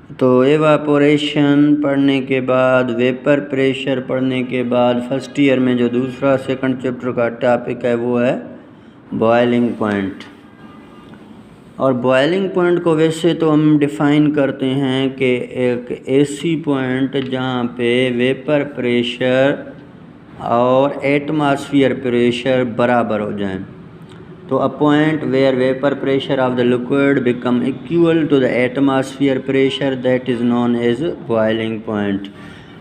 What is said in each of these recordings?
तो एवापोरेशन पढ़ने के बाद, वेपर प्रेशर पढ़ने के बाद फर्स्ट ईयर में जो दूसरा सेकंड चैप्टर का टॉपिक है वो है बॉइलिंग पॉइंट। और बॉइलिंग पॉइंट को वैसे तो हम डिफ़ाइन करते हैं कि एक ऐसी पॉइंट जहाँ पे वेपर प्रेशर और एटमॉस्फेयर प्रेशर बराबर हो जाएं। तो a point where vapour pressure of the liquid become equal to the atmosphere pressure that is known as boiling point.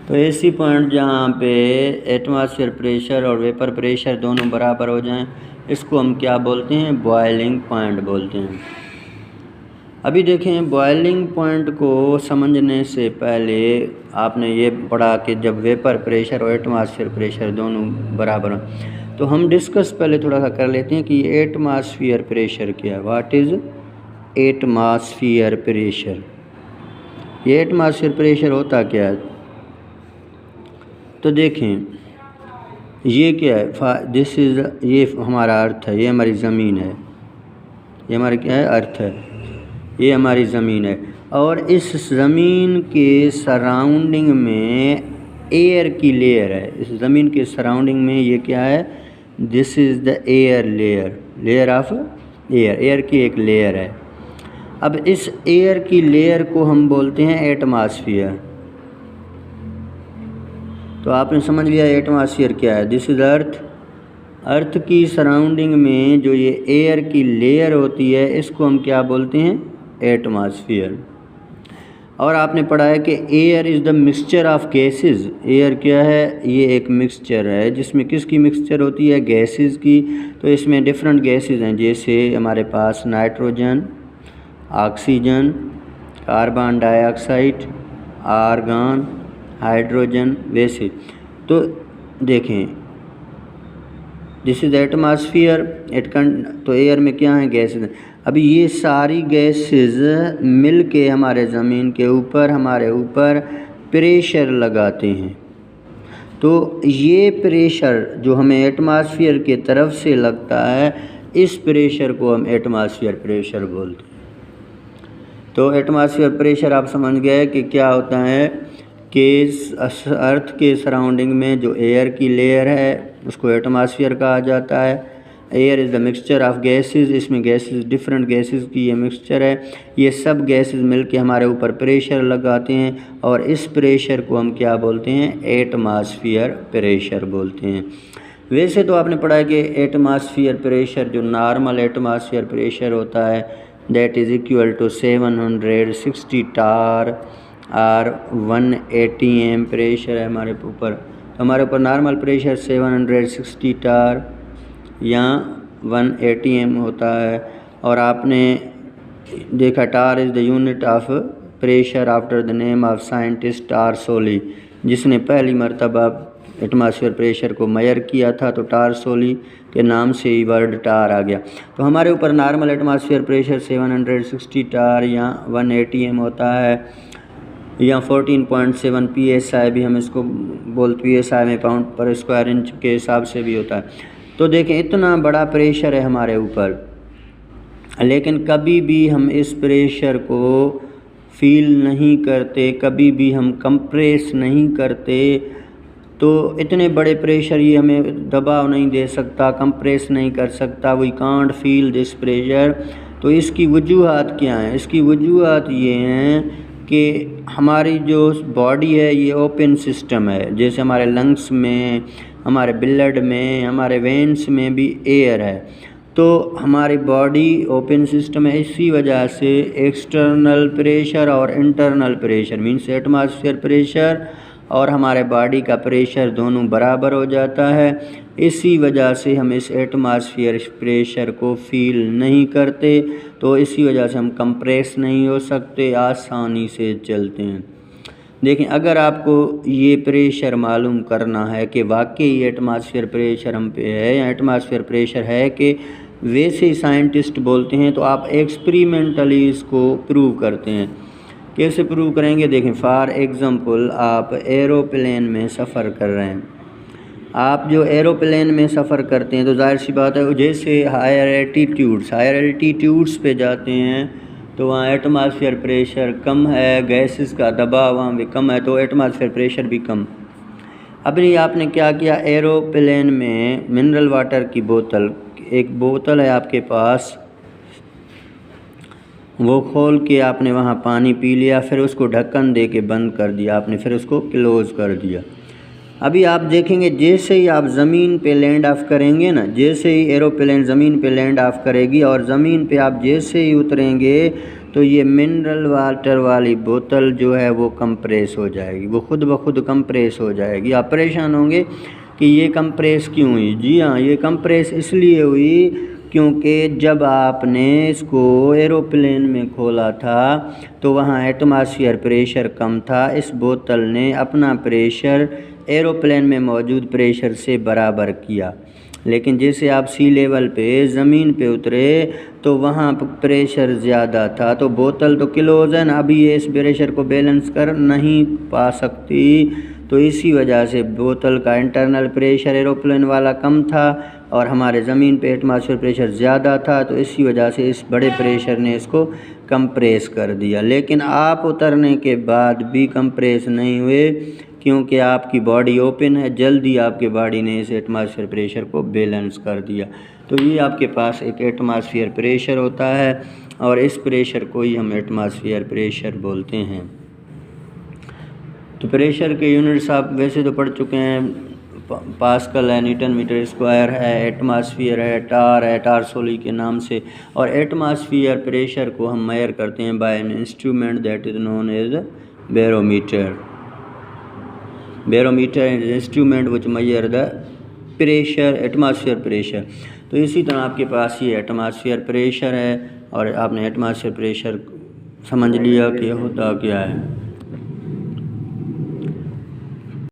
तो ऐसी पॉइंट जहाँ पे एटमॉस्फेयर प्रेशर और वेपर प्रेशर दोनों बराबर हो जाएं, इसको हम क्या बोलते हैं? बॉइलिंग पॉइंट बोलते हैं। अभी देखें, बॉइलिंग पॉइंट को समझने से पहले आपने ये पढ़ा कि जब वेपर प्रेशर और एटमॉस्फेयर प्रेशर दोनों बराबर हों, तो हम डिस्कस पहले थोड़ा सा कर लेते हैं कि एटमॉस्फेयर प्रेशर क्या है। What is atmosphere pressure? ये एटमॉस्फेयर प्रेशर होता क्या है? तो देखें, ये क्या है? दिस इज़, ये हमारा अर्थ है, ये हमारी ज़मीन है, ये हमारा क्या है? अर्थ है, ये हमारी ज़मीन है। और इस ज़मीन के सराउंडिंग में एयर की लेयर है। इस ज़मीन के सराउंडिंग में ये क्या है? This is the air layer, layer of air, air की एक लेयर है। अब इस एयर की लेयर को हम बोलते हैं एटमॉस्फेयर। तो आपने समझ लिया एटमॉस्फेयर क्या है। दिस इज़ अर्थ। अर्थ की सराउंडिंग में जो ये एयर की लेयर होती है, इसको हम क्या बोलते हैं? एटमॉस्फेयर। और आपने पढ़ा है कि air is the mixture of gases. Air क्या है? ये एक मिक्सचर है जिसमें किसकी मिक्सचर होती है? गैसेस की। तो इसमें डिफरेंट गैसेस हैं, जैसे हमारे पास nitrogen, oxygen, carbon dioxide, argon, hydrogen, वैसे। तो देखें, दिस इज़ एटमॉस्फेयर। तो एयर में क्या है? गैसेज। अभी ये सारी गैसेज मिल के हमारे ज़मीन के ऊपर, हमारे ऊपर प्रेशर लगाते हैं। तो ये प्रेशर जो हमें एटमॉस्फेयर की तरफ से लगता है, इस प्रेशर को हम एटमॉस्फेयर प्रेशर बोलते हैं। तो एटमॉस्फेयर प्रेशर आप समझ गए कि क्या होता है कि अर्थ के सराउंडिंग में जो एयर की लेयर है उसको एटमॉस्फेयर कहा जाता है। Air is the mixture of gases. इसमें गैसेस, डिफरेंट गैसेस की ये मिक्सचर है। ये सब गैसेस मिलके हमारे ऊपर प्रेशर लगाते हैं और इस प्रेशर को हम क्या बोलते हैं? एटमॉस्फेयर प्रेशर बोलते हैं। वैसे तो आपने पढ़ा है कि एटमॉस्फेयर प्रेशर, जो नॉर्मल एटमॉस्फेयर प्रेशर होता है, दैट इज़ इक्वल टू 760 टार और 180 एम प्रेशर है हमारे ऊपर। तो हमारे ऊपर नॉर्मल प्रेशर 760 टार या 180 एम होता है। और आपने देखा, torr is the unit of pressure after the name of scientist Torricelli, जिसने पहली मरतबा एटमॉस्फेयर प्रेशर को मेजर किया था। तो टारसोली के नाम से ही वर्ड टार आ गया। तो हमारे ऊपर नॉर्मल एटमॉस्फेयर प्रेशर 760 टार या 180 एम होता है, या 14.7 psi भी हम इसको बोलते, psi में पाउंड पर स्क्वायर इंच के हिसाब से भी होता है। तो देखें, इतना बड़ा प्रेशर है हमारे ऊपर, लेकिन कभी भी हम इस प्रेशर को फील नहीं करते, कभी भी हम कंप्रेस नहीं करते। तो इतने बड़े प्रेशर ये हमें दबाव नहीं दे सकता, कंप्रेस नहीं कर सकता। We can't feel this pressure. तो इसकी वजूहात क्या हैं? इसकी वजूहात ये हैं कि हमारी जो बॉडी है ये ओपन सिस्टम है। जैसे हमारे लंग्स में, हमारे ब्लड में, हमारे वेंस में भी एयर है। तो हमारी बॉडी ओपन सिस्टम है, इसी वजह से एक्सटर्नल प्रेशर और internal pressure means atmosphere pressure और हमारे बॉडी का प्रेशर दोनों बराबर हो जाता है। इसी वजह से हम इस एटमॉस्फेयर प्रेशर को फील नहीं करते। तो इसी वजह से हम कंप्रेस नहीं हो सकते, आसानी से चलते हैं। देखें, अगर आपको ये प्रेशर मालूम करना है कि वाकई एटमॉस्फेयर प्रेशर हम पे है या एटमॉस्फेयर प्रेशर है कि वैसे ही साइंटिस्ट बोलते हैं, तो आप एक्सपेरिमेंटली इसको प्रूव करते हैं। कैसे प्रूव करेंगे? देखें, फॉर एग्ज़ाम्पल, आप एरोप्लेन में सफ़र कर रहे हैं। आप जो एरोप्लेन में सफ़र करते हैं तो जाहिर सी बात है, जैसे हायर एल्टीट्यूड्स पे जाते हैं तो वहाँ एटमॉस्फेयर प्रेशर कम है, गैसेस का दबाव वहाँ भी कम है, तो एटमॉस्फेयर प्रेशर भी कम। अभी आपने क्या किया, एरोप्लेन में मिनरल वाटर की बोतल, एक बोतल है आपके पास, वो खोल के आपने वहाँ पानी पी लिया, फिर उसको ढक्कन दे के बंद कर दिया आपने, फिर उसको क्लोज़ कर दिया। अभी आप देखेंगे जैसे ही आप ज़मीन पे लैंड ऑफ करेंगे ना, जैसे ही एरोप्लेन ज़मीन पे लैंड ऑफ करेगी और ज़मीन पे आप जैसे ही उतरेंगे तो ये मिनरल वाटर वाली बोतल जो है वो कंप्रेस हो जाएगी, वो खुद ब खुद कंप्रेस हो जाएगी। आप परेशान होंगे कि ये कंप्रेस क्यों हुई। जी हाँ, ये कंप्रेस इसलिए हुई क्योंकि जब आपने इसको एरोप्लेन में खोला था तो वहाँ एटमॉस्फेयर प्रेशर कम था। इस बोतल ने अपना प्रेशर एरोप्लेन में मौजूद प्रेशर से बराबर किया, लेकिन जैसे आप सी लेवल पे ज़मीन पे उतरे तो वहाँ प्रेशर ज़्यादा था, तो बोतल तो क्लोज है ना, अभी ये इस प्रेशर को बैलेंस कर नहीं पा सकती। तो इसी वजह से बोतल का इंटरनल प्रेशर एरोप्लेन वाला कम था और हमारे ज़मीन पे एटमॉस्फेयर प्रेशर ज़्यादा था, तो इसी वजह से इस बड़े प्रेशर ने इसको कंप्रेस कर दिया। लेकिन आप उतरने के बाद भी कंप्रेस नहीं हुए क्योंकि आपकी बॉडी ओपन है, जल्दी आपके बॉडी ने इस एटमॉस्फेयर प्रेशर को बैलेंस कर दिया। तो ये आपके पास एक एटमॉस्फेयर प्रेशर होता है और इस प्रेशर को ही हम एटमॉस्फेयर प्रेशर बोलते हैं। तो प्रेशर के यूनिट्स आप वैसे तो पढ़ चुके हैं, पास्कल है, न्यूटन मीटर स्क्वायर है, एटमॉस्फेयर है, टार सोली के नाम से। और एटमॉस्फेयर प्रेशर को हम मेजर करते हैं by an instrument that is known as barometer. Barometer is instrument which measure the pressure, atmosphere pressure. तो इसी तरह आपके पास ये एटमॉस्फेयर प्रेशर है और आपने एटमॉस्फेयर प्रेशर समझ लिया कि होता क्या है।